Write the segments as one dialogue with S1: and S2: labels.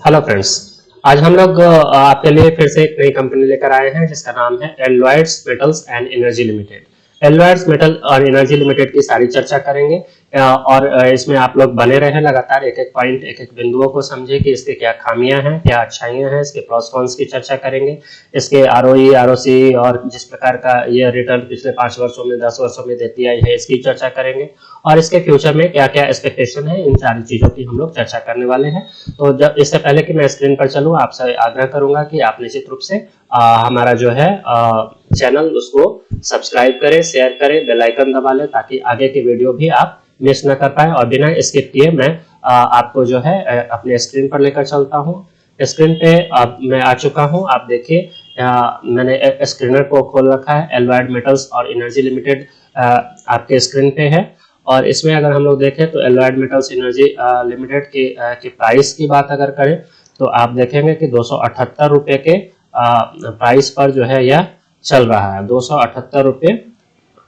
S1: Hello friends. आज हम लोग आपके लिए फिर से एक नई कंपनी लेकर आए हैं जिसका नाम है alloys metals and energy limited. Alloys metal और एनर्जी लिमिटेड की सारी चर्चा करेंगे और इसमें आप लोग बने रहे लगातार, एक एक पॉइंट एक एक बिंदुओं को समझे कि इसके क्या खामियां हैं, क्या अच्छाइयां हैं, इसके प्रोस कॉन्स की चर्चा करेंगे। इसके आरओई आरओसी और जिस प्रकार का ये रिटर्न पिछले 5 वर्षों में 10 वर्षों में देती आई है इसकी चर्चा करेंगे और इसके फ्यूचर में क्या क्या एक्सपेक्टेशन है, इन सारी चीजों की हम लोग चर्चा करने वाले हैं। तो जब इससे पहले कि मैं स्क्रीन पर चलूँ, आपसे आग्रह करूंगा कि आप निश्चित रूप से हमारा जो है चैनल उसको सब्सक्राइब करें, शेयर करें, बेल आइकन दबा लें ताकि आगे की वीडियो भी आप मिस न कर पाए। और बिना स्किप किए मैं आपको जो है अपने स्क्रीन पर लेकर चलता हूँ। स्क्रीन पे मैं आ चुका हूँ, आप देखिए मैंने स्क्रीनर को खोल रखा है। एलॉयड मेटल्स और एनर्जी लिमिटेड आपके स्क्रीन पे है और इसमें अगर हम लोग देखें तो एलॉयड मेटल्स एनर्जी लिमिटेड की प्राइस की बात अगर करें तो आप देखेंगे कि 278 रुपये के प्राइस पर जो है यह चल रहा है। 278 रुपये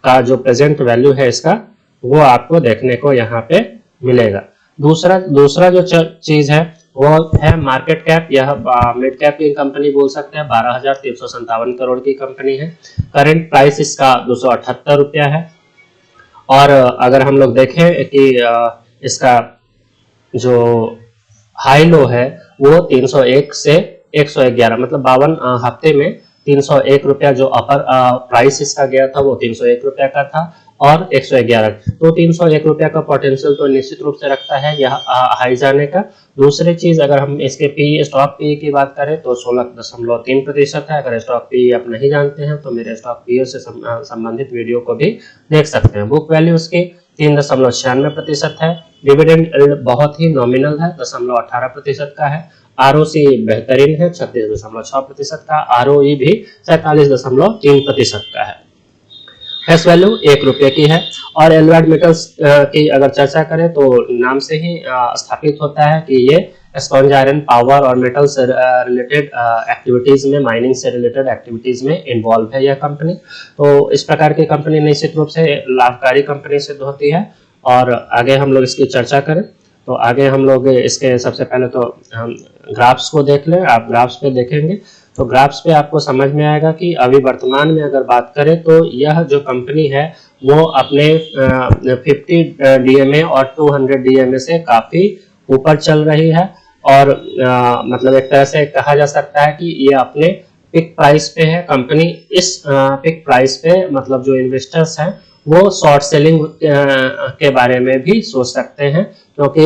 S1: का जो प्रेजेंट वैल्यू है इसका वो आपको देखने को यहाँ पे मिलेगा। दूसरा जो चीज है वो है मार्केट कैप। यह मिड कैप की कंपनी बोल सकते हैं। 12,357 करोड़ की कंपनी है। करंट प्राइस इसका 278 रुपया है और अगर हम लोग देखें कि इसका जो हाई लो है वो 301 से 111, मतलब 52 हफ्ते में 301 रुपया जो अपर प्राइस इसका गया था वो 301 रुपया का था और 111, तो 301 रुपया का पोटेंशियल तो निश्चित रूप से रखता है यह हाई जाने का। दूसरी चीज अगर हम इसके पी स्टॉक पी की बात करें तो 16.3% है। अगर स्टॉक पी आप नहीं जानते हैं तो मेरे स्टॉक पी से संबंधित वीडियो को भी देख सकते हैं। बुक वैल्यू उसकी 3.96% है। डिविडेंड यील्ड बहुत ही नॉमिनल है, 0.18% का है। आरओसी बेहतरीन है, 36.6% का। आरओई भी 47.3% का है। फेस वैल्यू 1 रुपये की है और एलॉयड मेटल्स की अगर चर्चा करें तो नाम से ही स्थापित होता है कि ये स्पॉन्ज आयरन पावर और मेटल से रिलेटेड एक्टिविटीज में, माइनिंग से रिलेटेड एक्टिविटीज में इन्वॉल्व है यह कंपनी। तो इस प्रकार की कंपनी निश्चित रूप से लाभकारी कंपनी सिद्ध होती है। और आगे हम लोग इसकी चर्चा करें तो आगे हम लोग इसके सबसे पहले तो हम ग्राफ्स को देख लें। आप ग्राफ्स पे देखेंगे तो ग्राफ्स पे आपको समझ में आएगा कि अभी वर्तमान में अगर बात करें तो यह जो कंपनी है वो अपने 50 डीएमए और 200 डीएमए से काफी ऊपर चल रही है और मतलब एक तरह से कहा जा सकता है कि ये अपने पिक प्राइस पे है। कंपनी इस पिक प्राइस पे मतलब जो इन्वेस्टर्स हैं वो शॉर्ट सेलिंग के बारे में भी सोच सकते हैं क्योंकि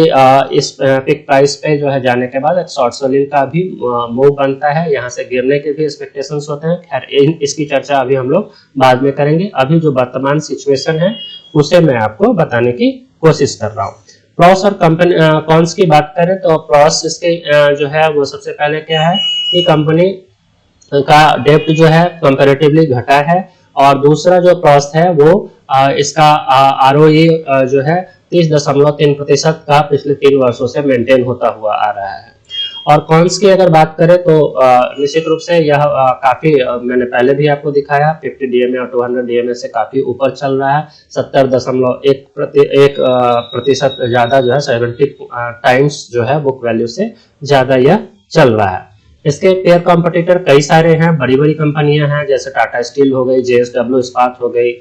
S1: इस पिक प्राइस पे जो है जाने के बाद एक शॉर्ट सेलिंग का भी मूव बनता है। यहाँ से गिरने के भी एक्सपेक्टेशंस होते हैं। खैर इसकी चर्चा अभी हम लोग बाद में करेंगे। अभी जो वर्तमान सिचुएशन है उसे मैं आपको बताने की कोशिश कर रहा हूँ। प्रॉस और कंपनी कॉन्स की बात करें तो प्रॉस इसके जो है वो सबसे पहले क्या है कि कंपनी का डेप्ट जो है कंपैरेटिवली घटा है और दूसरा जो प्रॉस है वो इसका आरओई जो है 30.3% का पिछले 3 वर्षों से मेंटेन होता हुआ आ रहा है। और कॉन्स की अगर बात करें तो निश्चित रूप से यह काफी मैंने पहले भी आपको दिखाया 50 डीएमए और 200 डीएमए से काफी ऊपर चल रहा है। 70.1% ज्यादा जो है 70 टाइम्स जो है बुक वैल्यू से ज्यादा यह चल रहा है। इसके पेयर कॉम्पिटिटर कई सारे हैं, बड़ी बड़ी कंपनियां हैं जैसे टाटा स्टील हो गई, जेएसडब्ल्यू इस्पात हो गई,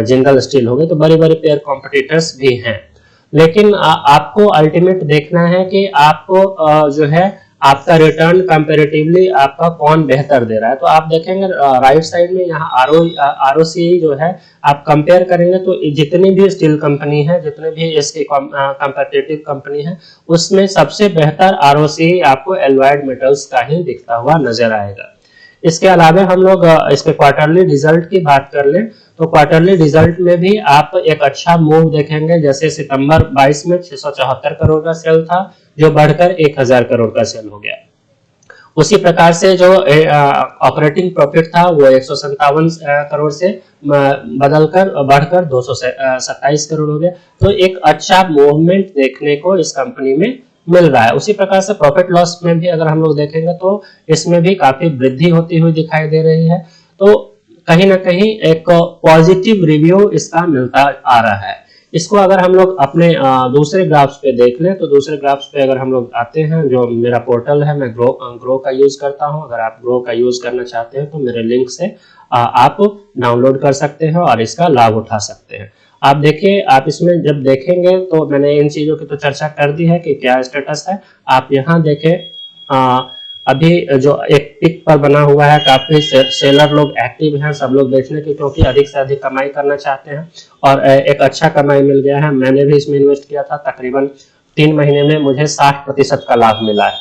S1: जिंदल स्टील हो गई, तो बड़े बड़े पेयर कॉम्पिटिटर्स भी हैं। लेकिन आपको अल्टीमेट देखना है कि आपको जो है आपका रिटर्न कंपैरेटिवली आपका कौन बेहतर दे रहा है। तो आप देखेंगे राइट साइड में यहाँ आरओसी जो है आप कंपेयर करेंगे तो जितनी भी स्टील कंपनी है, जितने भी इसकी कंपैरेटिव कंपनी है उसमें सबसे बेहतर आरओसी आपको एलॉयड मेटल्स का ही दिखता हुआ नजर आएगा। इसके अलावा हम लोग इसके क्वार्टरली रिजल्ट की बात कर लें तो क्वार्टरली रिजल्ट में भी आप एक अच्छा मूव देखेंगे। जैसे सितंबर 22 में 674 करोड़ का सेल था जो बढ़कर 1000 करोड़ का सेल हो गया। उसी प्रकार से जो ऑपरेटिंग प्रॉफिट था वो 157 करोड़ से बदलकर बढ़कर 227 करोड़ हो गया। तो एक अच्छा मूवमेंट देखने को इस कंपनी में मिल रहा है। उसी प्रकार से प्रॉफिट लॉस में भी अगर हम लोग देखेंगे तो इसमें भी काफी वृद्धि होती हुई दिखाई दे रही है। तो कहीं ना कहीं एक पॉजिटिव रिव्यू इसका मिलता आ रहा है। इसको अगर हम लोग अपने दूसरे ग्राफ्स पे देख लें, तो दूसरे ग्राफ्स पे अगर हम लोग आते हैं, जो मेरा पोर्टल है, मैं ग्रो का यूज करता हूं। अगर आप ग्रो का यूज करना चाहते हैं तो मेरे लिंक से आप डाउनलोड कर सकते हैं और इसका लाभ उठा सकते हैं। आप देखिए, आप इसमें जब देखेंगे तो मैंने इन चीजों की तो चर्चा कर दी है कि क्या स्टेटस है। आप यहाँ देखें, अभी जो एक पिक पर बना हुआ है, काफी सेलर लोग एक्टिव हैं, सब लोग बेचने की, क्योंकि अधिक से अधिक कमाई करना चाहते हैं और एक अच्छा कमाई मिल गया है। मैंने भी इसमें इन्वेस्ट किया था, तकरीबन 3 महीने में मुझे 60% का लाभ मिला है।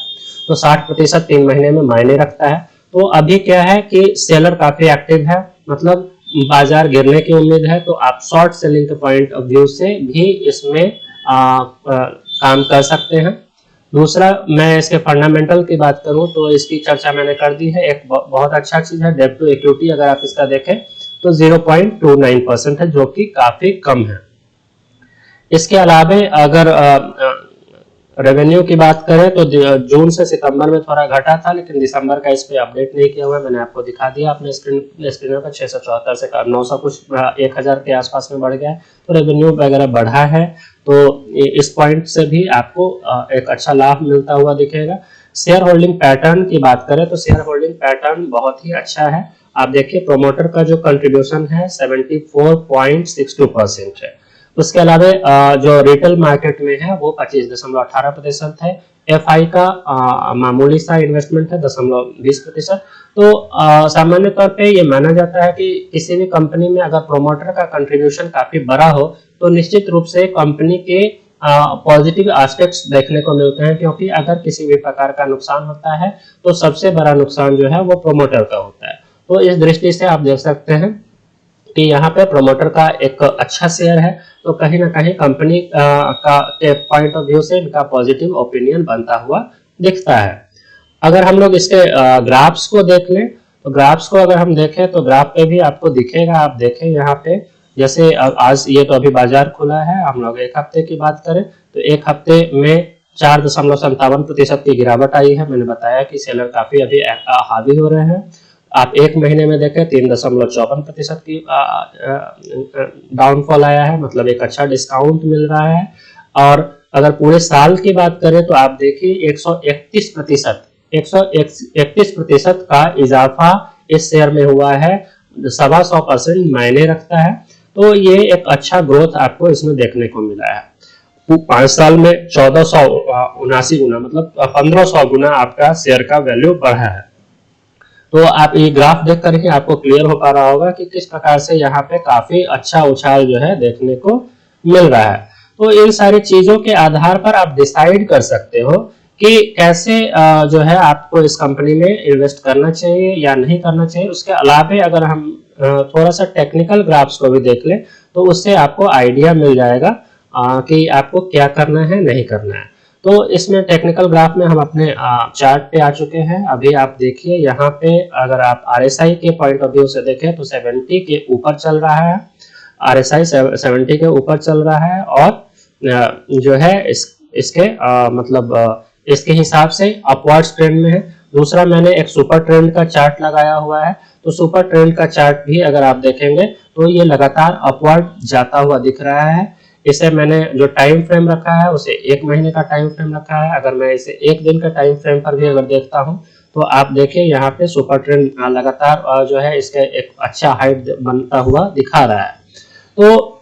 S1: तो 60% 3 महीने में मायने रखता है। तो अभी क्या है कि सेलर काफी एक्टिव है, मतलब बाजार गिरने की उम्मीद है, तो आप शॉर्ट सेलिंग के पॉइंट ऑफ व्यू से भी इसमें काम कर सकते हैं। दूसरा, मैं इसके फंडामेंटल की बात करूं तो इसकी चर्चा मैंने कर दी है। एक बहुत अच्छा चीज है डेब्ट टू इक्विटी, अगर आप इसका देखें तो 0.29% है, जो कि काफी कम है। इसके अलावा अगर रेवेन्यू की बात करें तो जून से सितंबर में थोड़ा घटा था, लेकिन दिसंबर का इस पे अपडेट नहीं किया हुआ है। मैंने आपको दिखा दिया अपने स्क्रीन पर 674 से 900 कुछ 1000 के आसपास में बढ़ गया है। तो रेवेन्यू वगैरह बढ़ा है, तो इस पॉइंट से भी आपको एक अच्छा लाभ मिलता हुआ दिखेगा। शेयर होल्डिंग पैटर्न की बात करें तो शेयर होल्डिंग पैटर्न बहुत ही अच्छा है। आप देखिए, प्रोमोटर का जो कंट्रीब्यूशन है 74.62% है। उसके अलावा जो रिटेल मार्केट में है वो 25.18% है। एफआई का मामूली सा इन्वेस्टमेंट है 0.20%। तो सामान्य तौर पे ये माना जाता है कि किसी भी कंपनी में अगर प्रोमोटर का कंट्रीब्यूशन काफी बड़ा हो तो निश्चित रूप से कंपनी के पॉजिटिव एस्पेक्ट्स देखने को मिलते हैं, क्योंकि अगर किसी भी प्रकार का नुकसान होता है तो सबसे बड़ा नुकसान जो है वो प्रोमोटर का होता है। तो इस दृष्टि से आप देख सकते हैं कि यहाँ पे प्रोमोटर का एक अच्छा शेयर है, तो कहीं ना कहीं कंपनी का पॉइंट ऑफ व्यू से इनका पॉजिटिव ओपिनियन बनता हुआ दिखता है। अगर हम लोग इसके ग्राफ्स को देख लें, तो ग्राफ्स को अगर हम देखें तो ग्राफ पे भी आपको दिखेगा। आप देखें यहाँ पे, जैसे आज ये तो अभी बाजार खुला है, हम लोग एक हफ्ते की बात करें तो एक हफ्ते में 4.57% की गिरावट आई है। मैंने बताया कि सेलर काफी अभी हावी हो रहे हैं। आप एक महीने में देखें 3.54% की डाउनफॉल आया है, मतलब एक अच्छा डिस्काउंट मिल रहा है। और अगर पूरे साल की बात करें तो आप देखिए 131% का इजाफा इस शेयर में हुआ है, 125% मायने रखता है। तो ये एक अच्छा ग्रोथ आपको इसमें देखने को मिला है। 5 साल में 1479 गुना, मतलब 1500 गुना आपका शेयर का वैल्यू बढ़ा है। तो आप ये ग्राफ देख करके आपको क्लियर हो पा रहा होगा कि किस प्रकार से यहाँ पे काफी अच्छा उछाल जो है देखने को मिल रहा है। तो इन सारी चीजों के आधार पर आप डिसाइड कर सकते हो कि कैसे जो है आपको इस कंपनी में इन्वेस्ट करना चाहिए या नहीं करना चाहिए। उसके अलावा अगर हम थोड़ा सा टेक्निकल ग्राफ्स को भी देख ले तो उससे आपको आइडिया मिल जाएगा कि आपको क्या करना है, नहीं करना है। तो इसमें टेक्निकल ग्राफ में हम अपने चार्ट पे आ चुके हैं। अभी आप देखिए यहाँ पे, अगर आप RSI के पॉइंट ऑफ व्यू से देखें तो 70 के ऊपर चल रहा है। RSI 70 के ऊपर चल रहा है और जो है इसके मतलब इसके हिसाब से अपवर्ड ट्रेंड में है। दूसरा, मैंने एक सुपर ट्रेंड का चार्ट लगाया हुआ है, तो सुपर ट्रेंड का चार्ट भी अगर आप देखेंगे तो ये लगातार अपवर्ड जाता हुआ दिख रहा है। इसे मैंने जो टाइम फ्रेम रखा है उसे 1 महीने का टाइम फ्रेम रखा है। अगर मैं इसे 1 दिन का टाइम फ्रेम पर भी अगर देखता हूं तो आप देखिए यहाँ पे सुपर ट्रेंड लगातार जो है इसका एक अच्छा हाइट बनता हुआ दिखा रहा है। तो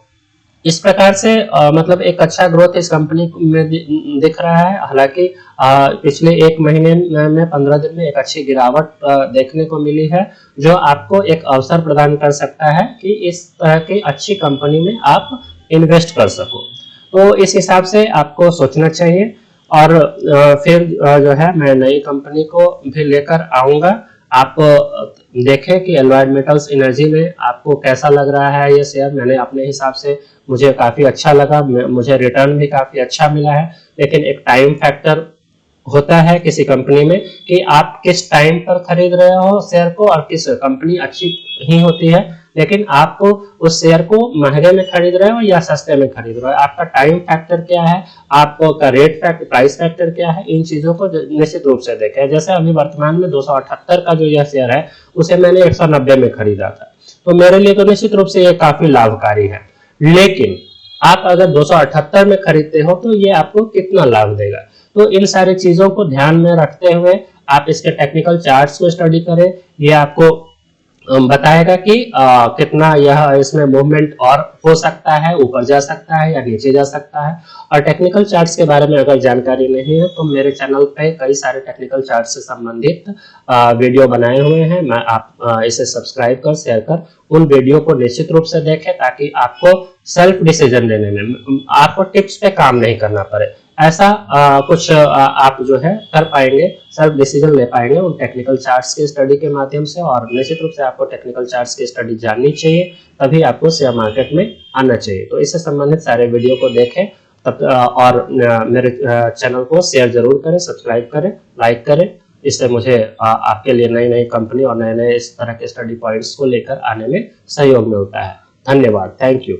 S1: इस प्रकार से मतलब एक अच्छा ग्रोथ इस कंपनी में दिख रहा है। हालांकि पिछले 1 महीने में 15 दिन में एक अच्छी गिरावट देखने को मिली है, जो आपको एक अवसर प्रदान कर सकता है कि इस तरह की अच्छी कंपनी में आप इन्वेस्ट कर सको। तो इस हिसाब से आपको सोचना चाहिए और फिर जो है मैं नई कंपनी को भी लेकर आऊंगा। आप देखें कि एलॉयड मेटल्स एनर्जी में आपको कैसा लग रहा है ये शेयर। मैंने अपने हिसाब से, मुझे काफी अच्छा लगा, मुझे रिटर्न भी काफी अच्छा मिला है। लेकिन एक टाइम फैक्टर होता है किसी कंपनी में कि आप किस टाइम पर खरीद रहे हो शेयर को, और किस कंपनी अच्छी ही होती है, लेकिन आपको उस शेयर को महंगे में खरीद रहे हो या सस्ते में खरीद रहे हो, आपका टाइम फैक्टर क्या है, आपका रेट फैक्टर, प्राइस फैक्टर क्या है, इन चीजों को निश्चित रूप से देखें। जैसे अभी वर्तमान में 278 का जो यह शेयर है उसे मैंने 190 में खरीदा था, तो मेरे लिए तो निश्चित रूप से ये काफी लाभकारी है। लेकिन आप अगर 278 में खरीदते हो तो ये आपको कितना लाभ देगा। तो इन सारी चीजों को ध्यान में रखते हुए आप इसके टेक्निकल चार्ट्स को स्टडी करें। ये आपको बताएगा कि कितना यह इसमें मूवमेंट और हो सकता है, ऊपर जा सकता है या नीचे जा सकता है। और टेक्निकल चार्ट्स के बारे में अगर जानकारी नहीं है तो मेरे चैनल पे कई सारे टेक्निकल चार्ट्स से संबंधित वीडियो बनाए हुए हैं। मैं आप इसे सब्सक्राइब कर, शेयर कर उन वीडियो को निश्चित रूप से देखें, ताकि आपको सेल्फ डिसीजन लेने में आपको टिप्स पे काम नहीं करना पड़े। ऐसा कुछ आप जो है कर पाएंगे, सेल्फ डिसीजन ले पाएंगे उन टेक्निकल चार्ट्स के स्टडी के माध्यम से। और निश्चित रूप से आपको टेक्निकल चार्ट्स की स्टडी जाननी चाहिए, तभी आपको शेयर मार्केट में आना चाहिए। तो इससे संबंधित सारे वीडियो को देखें तब और मेरे चैनल को शेयर जरूर करें, सब्सक्राइब करें, लाइक करें। इससे मुझे आपके लिए नई नई कंपनी और नए नए इस तरह के स्टडी पॉइंट्स को लेकर आने में सहयोग मिलता है। धन्यवाद, थैंक यू।